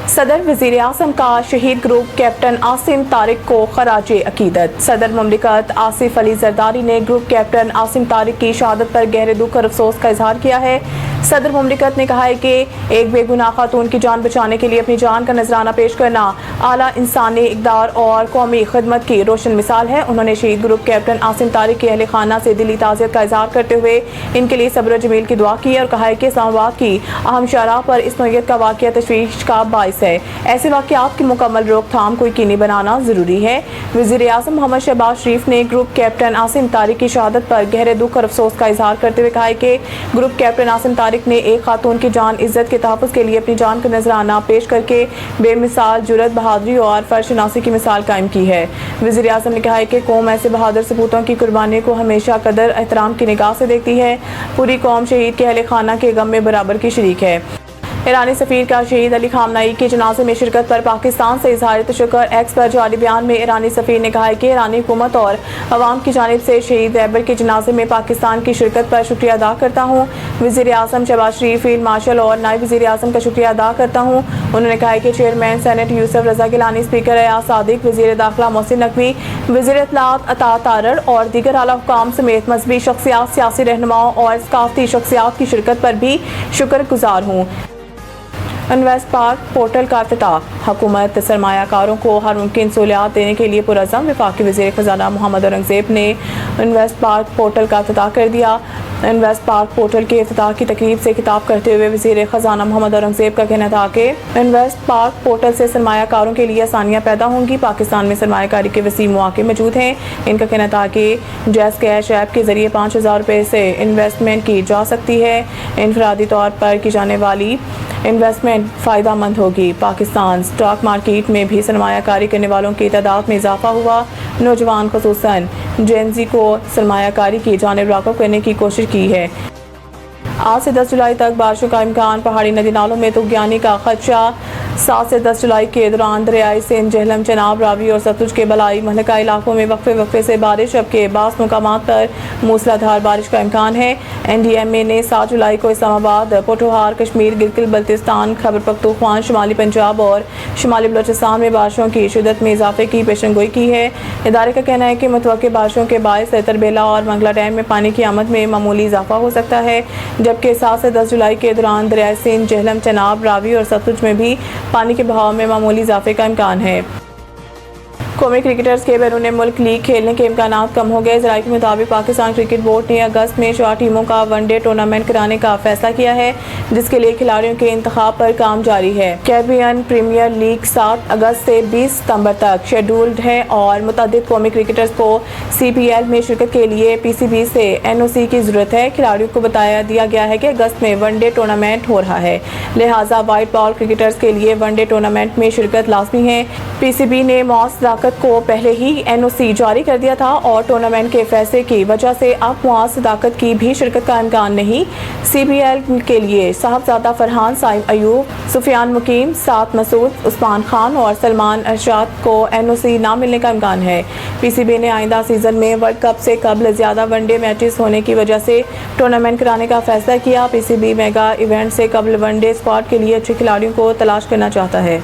صدر وزیر اعظم کا شہید گروپ کیپٹن عاصم طارق کو خراج عقیدت۔ صدر مملکت آصف علی زرداری نے گروپ کیپٹن عاصم طارق کی شہادت پر گہرے دکھ اور افسوس کا اظہار کیا ہے۔ صدر مملکت نے کہا ہے کہ ایک بے گناہ خاتون کی جان بچانے کے لیے اپنی جان کا نذرانہ پیش کرنا اعلیٰ انسانی اقدار اور قومی خدمت کی روشن مثال ہے۔ انہوں نے شہید گروپ کیپٹن عاصم طارق کے اہل خانہ سے دلی تعزیت کا اظہار کرتے ہوئے ان کے لیے صبر و جمیل کی دعا کی اور کہا ہے کہ اسلام آباد کی اہم شاہراہ پر اس نوعیت کا واقعہ تشویش کا باعث ہے۔ ایسے واقعات کی مکمل روک تھام کو یقینی بنانا ضروری ہے۔ وزیر اعظم محمد شہباز شریف نے گروپ کیپٹن عاصم طارق کی شہادت پر گہرے دکھ اور افسوس کا اظہار کرتے ہوئے کہا ہے کہ گروپ کیپٹن عاصم طارق نے ایک خاتون کی جان عزت کے تحفظ کے لیے اپنی جان کا نذرانہ پیش کر کے بے مثال جرأت، بہادری اور فرض شناسی کی مثال قائم کی ہے۔ وزیر اعظم نے کہا ہے کہ قوم ایسے بہادر سپوتوں کی قربانی کو ہمیشہ قدر احترام کی نگاہ سے دیکھتی ہے۔ پوری قوم شہید کے اہل خانہ کے غم میں برابر کی شریک ہے۔ ایرانی سفیر کا شہید علی خامنہئی کے جنازے میں شرکت پر پاکستان سے اظہار تشکر۔ ایکس پر جاری بیان میں ایرانی سفیر نے کہا ہے کہ ایرانی حکومت اور عوام کی جانب سے شہید رہبر کے جنازے میں پاکستان کی شرکت پر شکریہ ادا کرتا ہوں۔ وزیر اعظم شہباز شریف، فیلڈ مارشل اور نائب وزیر اعظم کا شکریہ ادا کرتا ہوں۔ انہوں نے کہا ہے کہ چیئرمین سینٹ یوسف رضا گیلانی، اسپیکر ایاز صادق، وزیر داخلہ محسن نقوی، وزیر اطلاعات عطا تارڑ اور دیگر اعلیٰ حکام سمیت مذہبی شخصیات، سیاسی رہنماؤں اور ثقافتی شخصیات کی شرکت پر بھی شکر گزار ہوں۔ انویسٹ پارک پورٹل کا افتتاح۔ حکومت سرمایہ کاروں کو ہر ممکن سہولیات دینے کے لیے پرعزم۔ وفاقی وزیر خزانہ محمد اورنگزیب نے انویسٹ پارک پورٹل کا افتتاح کر دیا۔ انویسٹ پارک پورٹل کے افتتاح کی تقریب سے خطاب کرتے ہوئے وزیر خزانہ محمد اورنگزیب کا کہنا تھا کہ انویسٹ پارک پورٹل سے سرمایہ کاروں کے لیے آسانیاں پیدا ہوں گی۔ پاکستان میں سرمایہ کاری کے وسیع مواقع موجود ہیں۔ ان کا کہنا تھا کہ جیز کیش ایپ کے ذریعے 5,000 روپے سے انویسٹمنٹ کی جا سکتی ہے۔ انفرادی طور پر کی جانے والی انویسٹمنٹ فائدہ مند ہوگی۔ پاکستان اسٹاک مارکیٹ میں بھی سرمایہ کاری کرنے والوں کی تعداد میں اضافہ ہوا۔ نوجوان خصوصاً جین زی کو سرمایہ کاری کی جانب راغب کرنے کی کوشش کی ہے۔ آج سے 10 جولائی تک بارشوں کا امکان۔ پہاڑی ندی نالوں میں طغیانی کا خدشہ۔ 7 سے 10 جولائی کے دوران دریائے سندھ، جہلم، چناب، راوی اور ستلج کے بالائی مہلکہ علاقوں میں وقفے سے بارش، جبکہ بعض مقامات پر موسلا دھار بارش کا امکان ہے۔ NDMA نے 7 جولائی کو اسلام آباد، پوٹھوہار، کشمیر، گلگت بلتستان، خیبر پختونخوا، شمالی پنجاب اور شمالی بلوچستان میں بارشوں کی شدت میں اضافے کی پیشن گوئی کی ہے۔ ادارے کا کہنا ہے کہ متوقع بارشوں کے باعث تربیلا اور منگلا ڈیم میں پانی کی آمد میں معمولی اضافہ ہو سکتا ہے، جبکہ 7 سے 10 جولائی کے دوران دریائے سندھ، جہلم، چناب، راوی اور ستلج میں بھی پانی کے بہاؤ میں معمولی اضافے کا امکان ہے۔ قومی کرکٹرز کے بیرون ملک لیگ کھیلنے کے امکانات کم ہو گئے۔ ذرائع کے مطابق پاکستان کرکٹ بورڈ نے اگست میں 4 ٹیموں کا ون ڈے ٹورنامنٹ کرانے کا فیصلہ کیا ہے، جس کے لیے کھلاڑیوں کے انتخاب پر کام جاری ہے۔ کیریبین پریمیئر لیگ 7 اگست سے 20 ستمبر تک شیڈولڈ ہے اور متعدد قومی کرکٹرز کو CPL میں شرکت کے لیے PCB سے NOC کی ضرورت ہے۔ کھلاڑیوں کو بتا دیا گیا ہے کہ اگست میں ون ڈے ٹورنامنٹ ہو رہا ہے، لہٰذا وائٹ بال کرکٹرز کے لیے ون ڈے ٹورنامنٹ میں شرکت لازمی ہے۔ PCB نے معاذ صداقت کو پہلے ہی NOC جاری کر دیا تھا اور ٹورنامنٹ کے فیصلے کی وجہ سے اب معاذ صداقت کی بھی شرکت کا امکان نہیں۔ CPL کے لیے صاحبزادہ فرحان، سائم ایوب، سفیان مقیم، سعد مسعود، عثمان خان اور سلمان ارشاد کو NOC نہ ملنے کا امکان ہے۔ PCB نے آئندہ سیزن میں ورلڈ کپ سے قبل زیادہ ون ڈے میچز ہونے کی وجہ سے ٹورنامنٹ کرانے کا فیصلہ کیا۔ PCB میگا ایونٹ سے قبل ون ڈے اسکواڈ کے لیے اچھے کھلاڑیوں کو تلاش کرنا چاہتا ہے۔